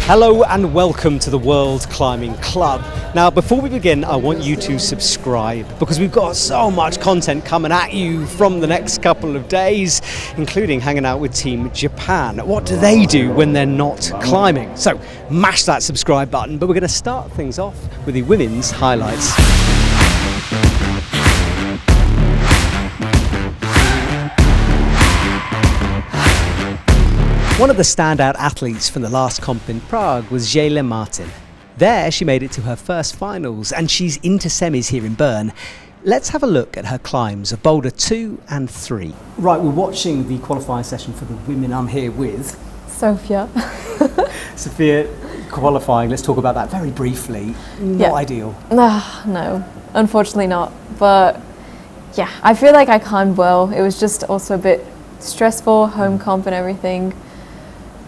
Hello and welcome to the World Climbing Club. Now, before we begin, I want you to subscribe because we've got so much content coming at you from the next couple of days, including hanging out with Team Japan. What do they do when they're not climbing? So mash that subscribe button, but we're going to start things off with the women's highlights. One of the standout athletes from the last comp in Prague was Jelle Martin. There she made it to her first finals and she's into semis here in Bern. Let's have a look at her climbs of Boulder 2 and 3. Right, we're watching the qualifying session for the women. I'm here with Sofya. Sofya, qualifying, let's talk about that very briefly. Not ideal. No, unfortunately not. But yeah, I feel like I climbed well. It was just also a bit stressful, home comp and everything.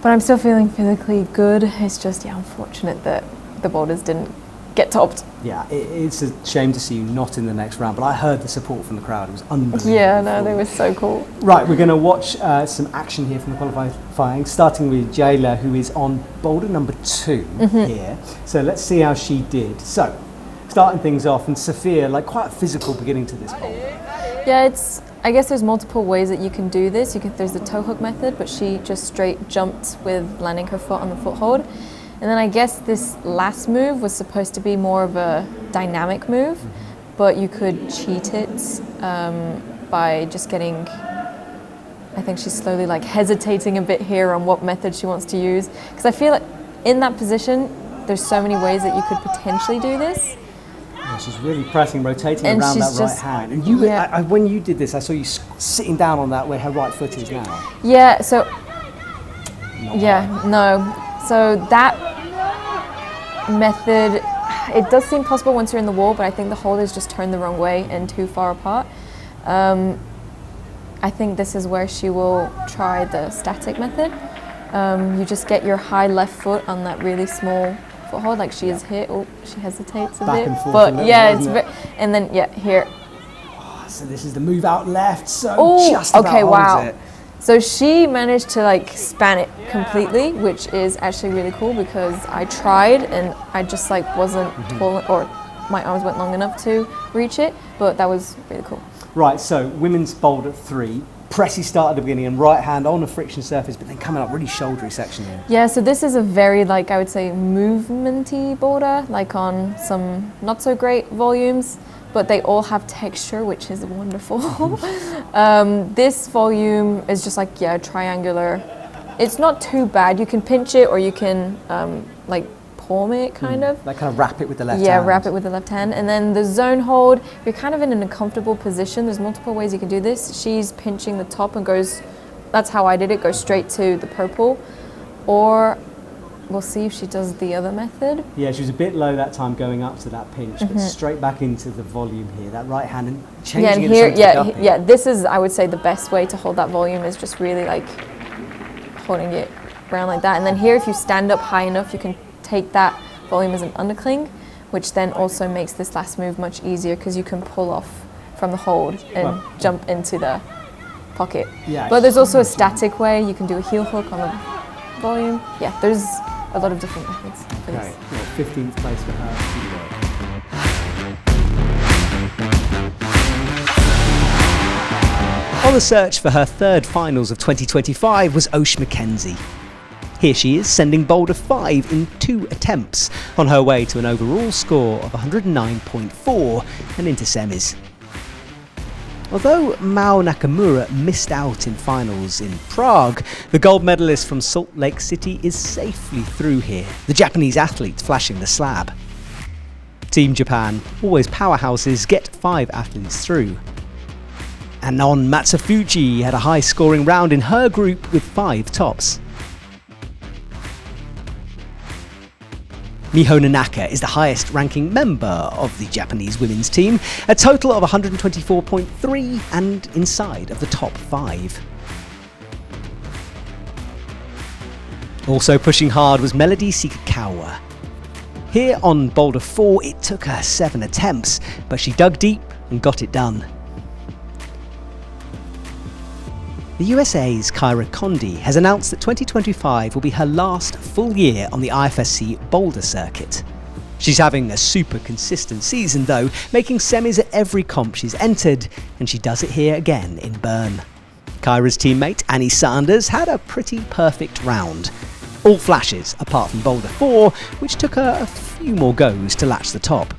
But I'm still feeling physically good. It's just, unfortunate that the boulders didn't get topped. Yeah, it's a shame to see you not in the next round, but I heard the support from the crowd. It was unbelievable. Yeah, no, they were so cool. Right, we're going to watch some action here from the qualifying, starting with Jelle, who is on boulder number 2 here. So let's see how she did. So, starting things off, and Sofya, like quite a physical beginning to this boulder. Yeah, I guess there's multiple ways that you can do this. There's the toe hook method, but she just straight jumped with landing her foot on the foothold. And then I guess this last move was supposed to be more of a dynamic move, but you could cheat it by just getting, I think she's slowly like hesitating a bit here on what method she wants to use. Because I feel like in that position, there's so many ways that you could potentially do this. Yeah, she's really pressing, rotating and around that right hand. And you, when you did this, I saw you sitting down on that where her right foot is now. Yeah, so, So that method, it does seem possible once you're in the wall, but I think the holders just turn the wrong way and too far apart. I think this is where she will try the static method. You just get your high left foot on that really small foothold, like she is here. Oh, she hesitates a Back bit, and forth but yeah, it's and then here. Oh, so this is the move out left. So just about okay, wow. It. So she managed to like span it completely, which is actually really cool because I tried and I just like wasn't tall, or my arms weren't long enough to reach it. But that was really cool. Right. So women's boulder 3. Pressy start at the beginning and right hand on a friction surface, but then coming up really shouldery section here. Yeah, so this is a very, like, I would say movementy boulder, like on some not so great volumes, but they all have texture, which is wonderful. This volume is just like, triangular. It's not too bad. You can pinch it or you can like palm it kind of. Like kind of wrap it with the left hand. Yeah, wrap it with the left hand. And then the zone hold, you're kind of in an uncomfortable position. There's multiple ways you can do this. She's pinching the top and goes, that's how I did it, goes straight to the purple. Or we'll see if she does the other method. Yeah, she was a bit low that time going up to that pinch, but straight back into the volume here, that right hand and changing it. This is, I would say, the best way to hold that volume is just really like holding it around like that. And then here, if you stand up high enough, you can take that volume as an undercling, which then also makes this last move much easier because you can pull off from the hold and jump into the pocket. Yeah, but there's also a static way. You can do a heel hook on the volume. Yeah, there's a lot of different methods for this. Yeah, 15th place for her. On the search for her third finals of 2025 was Osh Mackenzie. Here she is, sending boulder 5 in 2 attempts, on her way to an overall score of 109.4 and into semis. Although Mao Nakamura missed out in finals in Prague, the gold medalist from Salt Lake City is safely through here, the Japanese athlete flashing the slab. Team Japan, always powerhouses, get 5 athletes through. Anon Matsufuji had a high-scoring round in her group with 5 tops. Miho Nanaka is the highest-ranking member of the Japanese women's team, a total of 124.3 and inside of the top 5. Also pushing hard was Melody Sikakawa. Here on Boulder 4, it took her 7 attempts, but she dug deep and got it done. The USA's Kyra Condi has announced that 2025 will be her last full year on the IFSC Boulder circuit. She's having a super consistent season though, making semis at every comp she's entered, and she does it here again in Bern. Kyra's teammate Annie Sanders had a pretty perfect round. All flashes apart from Boulder 4, which took her a few more goes to latch the top.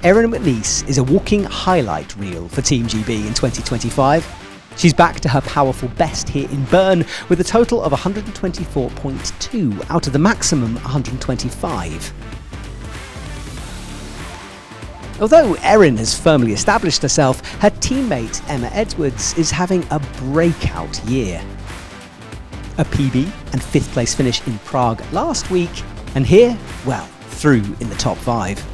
Erin McNeese is a walking highlight reel for Team GB in 2025. She's back to her powerful best here in Bern with a total of 124.2 out of the maximum 125. Although Erin has firmly established herself, her teammate Emma Edwards is having a breakout year. A PB and 5th place finish in Prague last week, and here, well, through in the top 5.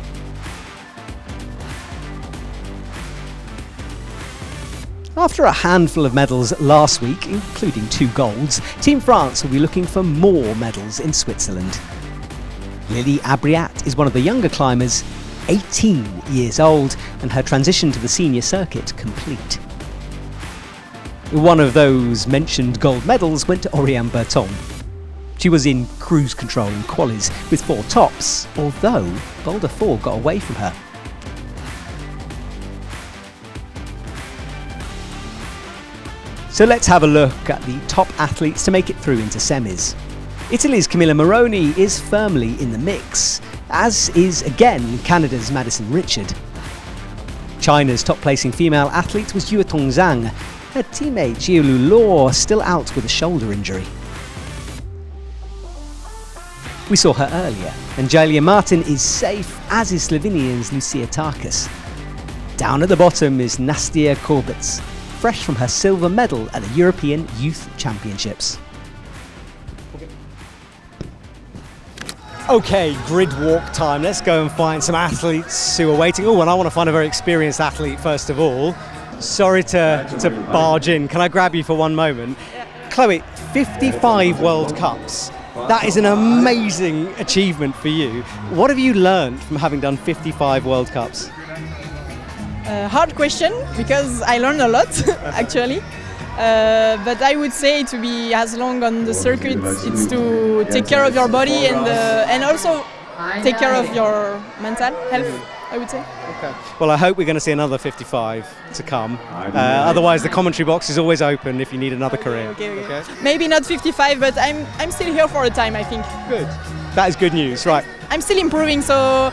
After a handful of medals last week, including 2 golds, Team France will be looking for more medals in Switzerland. Lily Abriat is one of the younger climbers, 18 years old, and her transition to the senior circuit complete. One of those mentioned gold medals went to Oriane Berton. She was in cruise control in qualis with 4 tops, although Boulder 4 got away from her. So let's have a look at the top athletes to make it through into semis. Italy's Camilla Moroni is firmly in the mix, as is again Canada's Madison Richard. China's top placing female athlete was Yuetong Zhang. Her teammate Jiulu Law still out with a shoulder injury. We saw her earlier, and Jalia Martin is safe, as is Slovenia's Lucia Tarkas. Down at the bottom is Nastia Korbets, fresh from her silver medal at the European Youth Championships. Okay, grid walk time. Let's go and find some athletes who are waiting. Oh, and I want to find a very experienced athlete first of all. Sorry to barge in. Can I grab you for one moment? Chloe, 55 World Cups. That is an amazing achievement for you. What have you learned from having done 55 World Cups? Hard question, because I learned a lot actually. But I would say to be as long on the circuit, it's to take care of your body and also take care of your mental health, I would say. Okay. Well, I hope we're going to see another 55 to come. Otherwise, the commentary box is always open if you need another career. Okay. Maybe not 55, but I'm still here for a time, I think. Good. That is good news, right? I'm still improving, so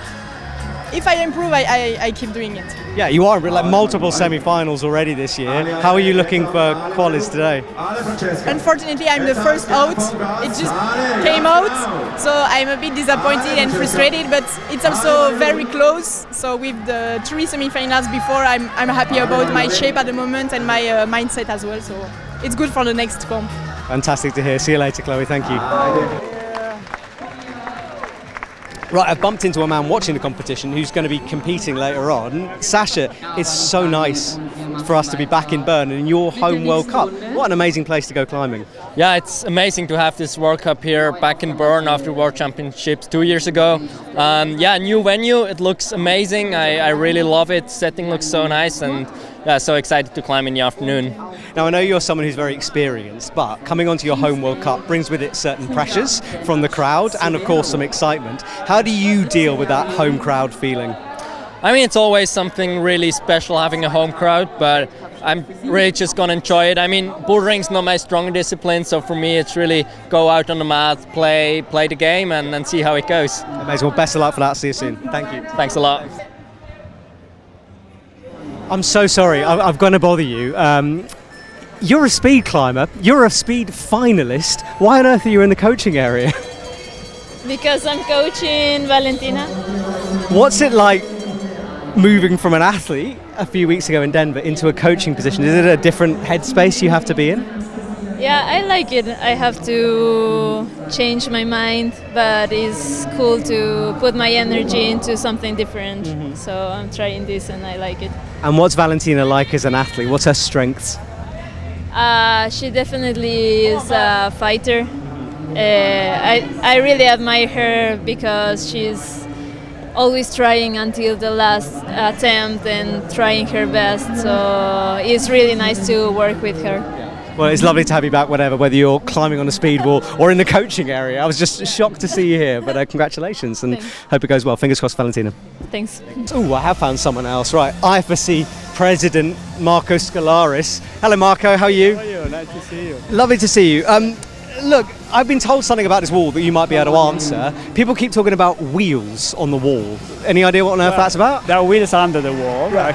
if I improve, I keep doing it. Yeah, you are like multiple semi-finals already this year. How are you looking for qualis today? Unfortunately, I'm the first out. It just came out, so I'm a bit disappointed and frustrated, but it's also very close. So with the 3 semi-finals before, I'm happy about my shape at the moment and my mindset as well. So it's good for the next comp. Fantastic to hear. See you later, Chloe. Thank you. Right, I've bumped into a man watching the competition who's going to be competing later on. Sasha, it's so nice for us to be back in Bern and in your home World Cup. What an amazing place to go climbing. Yeah, it's amazing to have this World Cup here back in Bern after World Championships 2 years ago. Yeah, new venue, it looks amazing. I really love it. Setting looks so nice, and yeah, so excited to climb in the afternoon. Now, I know you're someone who's very experienced, but coming onto your home World Cup brings with it certain pressures from the crowd and, of course, some excitement. How do you deal with that home crowd feeling? I mean, it's always something really special having a home crowd, but I'm really just going to enjoy it. I mean, bouldering's not my strong discipline, so for me it's really go out on the mat, play the game, and see how it goes. Amazing. Well, best of luck for that. See you soon. Thank you. Thanks a lot. I'm so sorry. I've got to bother you. You're a speed climber. You're a speed finalist. Why on earth are you in the coaching area? Because I'm coaching Valentina. What's it like moving from an athlete a few weeks ago in Denver into a coaching position? Is it a different headspace you have to be in? Yeah, I like it. I have to change my mind, but it's cool to put my energy into something different. Mm-hmm. So I'm trying this and I like it. And what's Valentina like as an athlete? What's her strengths? She definitely is a fighter. I really admire her because she's always trying until the last attempt and trying her best. So it's really nice to work with her. Well, it's lovely to have you back whether you're climbing on a speed wall or in the coaching area. I was just shocked to see you here, but congratulations and Thanks. hope it goes well. Fingers crossed, Valentina. Thanks. Oh, I have found someone else. Right, IFSC President Marco Scolaris. Hello, Marco. How are you? How are you? Nice to see you. Lovely to see you. Look, I've been told something about this wall that you might be able to answer. People keep talking about wheels on the wall. Any idea what on earth that's about? There are wheels under the wall. Right.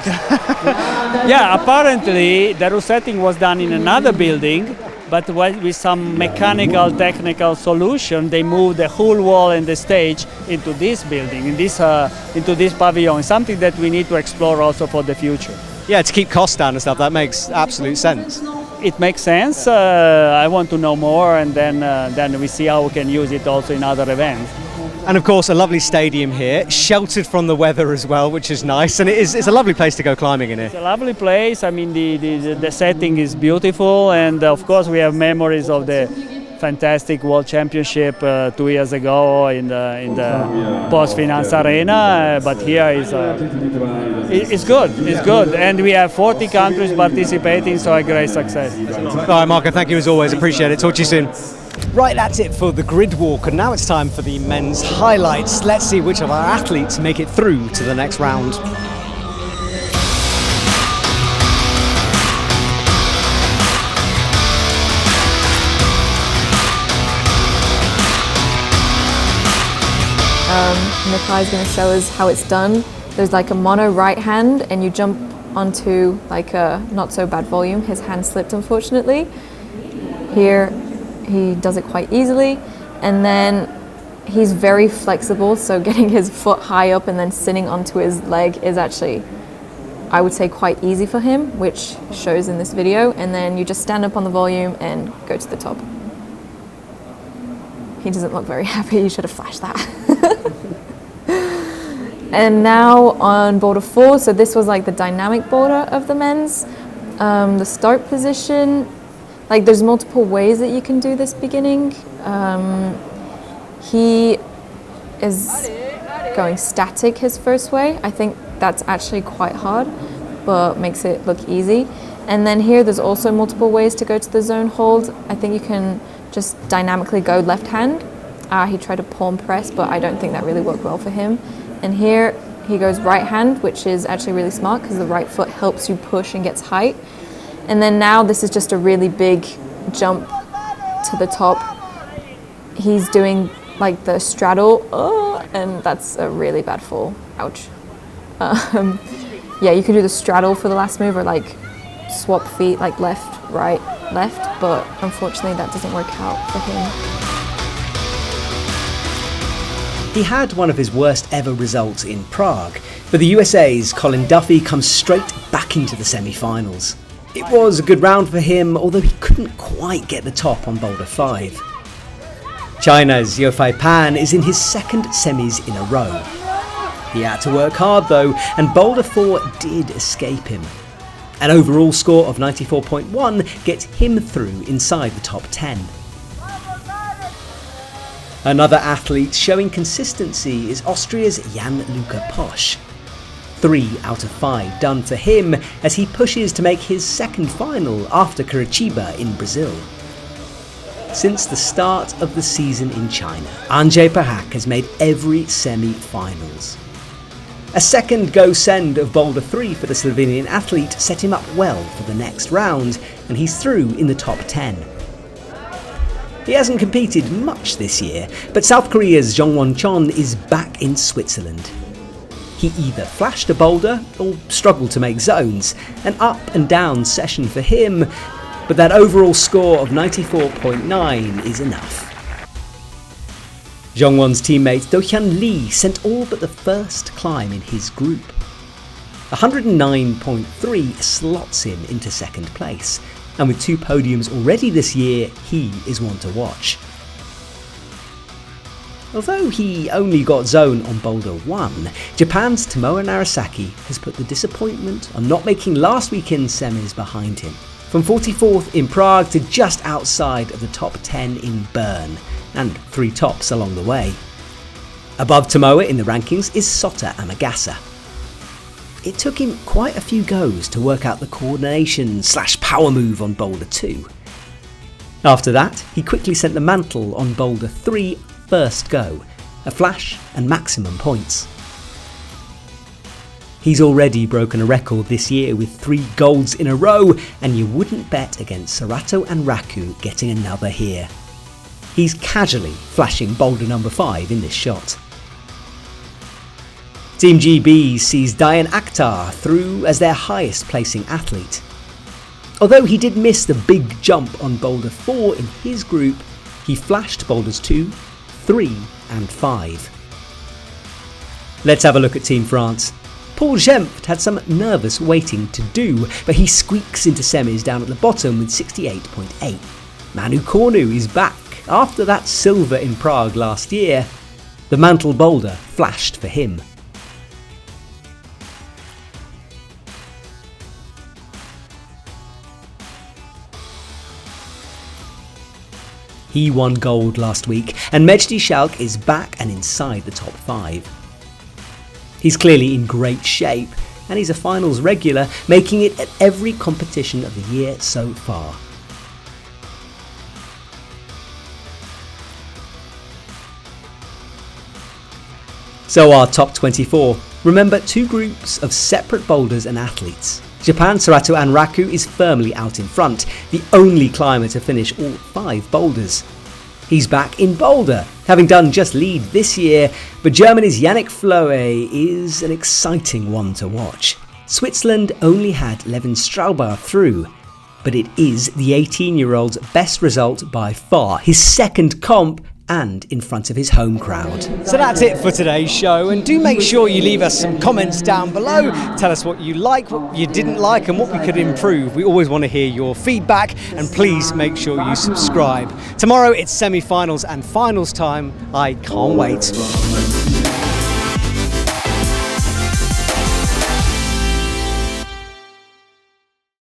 Yeah, apparently the resetting was done in another building, but with some mechanical, technical solution, they moved the whole wall and the stage into this building, into this pavilion. Something that we need to explore also for the future. Yeah, to keep costs down and stuff. That makes absolute sense. It makes sense. I want to know more, and then we see how we can use it also in other events. And of course, a lovely stadium here, sheltered from the weather as well, which is nice. And it's a lovely place to go climbing in here. It's a lovely place. I mean, the setting is beautiful, and of course, we have memories of the fantastic World Championship 2 years ago in the Post-Finance Arena. But here it's good. It's good, and we have 40 countries participating, so a great success. All right, Marco, thank you as always. Appreciate it. Talk to you soon. Right, that's it for the grid walk, and now it's time for the men's highlights. Let's see which of our athletes make it through to the next round. Nikolai is going to show us how it's done. There's like a mono right hand, and you jump onto like a not so bad volume. His hand slipped, unfortunately. Here he does it quite easily, and then he's very flexible, so getting his foot high up and then sitting onto his leg is actually, I would say, quite easy for him, which shows in this video. And then you just stand up on the volume and go to the top. He doesn't look very happy. You should have flashed that. And now on boulder 4, so this was like the dynamic boulder of the men's. The start position, like there's multiple ways that you can do this beginning. He is going static his first way. I think that's actually quite hard, but makes it look easy. And then here there's also multiple ways to go to the zone hold. I think you can just dynamically go left hand. He tried to palm press, but I don't think that really worked well for him. And here he goes right hand, which is actually really smart because the right foot helps you push and gets height. And then now this is just a really big jump to the top. He's doing like the straddle, and that's a really bad fall. Ouch. Yeah, you could do the straddle for the last move, or like swap feet, like left, right, left, but unfortunately that doesn't work out for him. He had one of his worst ever results in Prague, but the USA's Colin Duffy comes straight back into the semi-finals. It was a good round for him, although he couldn't quite get the top on boulder 5. China's Yofei Pan is in his second semis in a row. He had to work hard though, and boulder 4 did escape him. An overall score of 94.1 gets him through inside the top 10. Another athlete showing consistency is Austria's Jan-Luca Posch. 3 out of 5 done for him as he pushes to make his second final after Curitiba in Brazil. Since the start of the season in China, Andrzej Pachak has made every semi-finals. A second go-send of boulder 3 for the Slovenian athlete set him up well for the next round, and he's through in the top 10. He hasn't competed much this year, but South Korea's Jongwon Chon is back in Switzerland. He either flashed a boulder or struggled to make zones, an up and down session for him, but that overall score of 94.9 is enough. Jongwon's teammate Do-hyun Lee sent all but the first climb in his group. 109.3 slots him into second place, and with 2 podiums already this year, he is one to watch. Although he only got zone on boulder 1, Japan's Tomoe Narasaki has put the disappointment on not making last weekend's semis behind him. From 44th in Prague to just outside of the top 10 in Bern, and 3 tops along the way. Above Tomoa in the rankings is Sota Amagasa. It took him quite a few goes to work out the coordination / power move on Boulder 2. After that, he quickly sent the mantle on Boulder 3 first go, a flash and maximum points. He's already broken a record this year with 3 golds in a row, and you wouldn't bet against Serato and Raku getting another here. He's casually flashing Boulder number 5 in this shot. Team GB sees Dayan Akhtar through as their highest placing athlete. Although he did miss the big jump on Boulder 4 in his group, he flashed Boulders 2, 3 and 5. Let's have a look at Team France. Paul Jempft had some nervous waiting to do, but he squeaks into semis down at the bottom with 68.8. Manu Cornu is back after that silver in Prague last year. The mantle boulder flashed for him. He won gold last week, and Mejdi Schalk is back and inside the top 5. He's clearly in great shape, and he's a finals regular, making it at every competition of the year so far. So our top 24. Remember, 2 groups of separate boulders and athletes. Japan, Serato and Raku is firmly out in front, the only climber to finish all 5 boulders. He's back in Boulder, having done just lead this year, but Germany's Yannick Floe is an exciting one to watch. Switzerland only had Levin Straubar through, but it is the 18-year-old's best result by far, his second comp, and in front of his home crowd. So that's it for today's show, and do make sure you leave us some comments down below. Tell us what you like, what you didn't like, and what we could improve. We always want to hear your feedback, and please make sure you subscribe. Tomorrow it's semi-finals and finals time. I can't wait.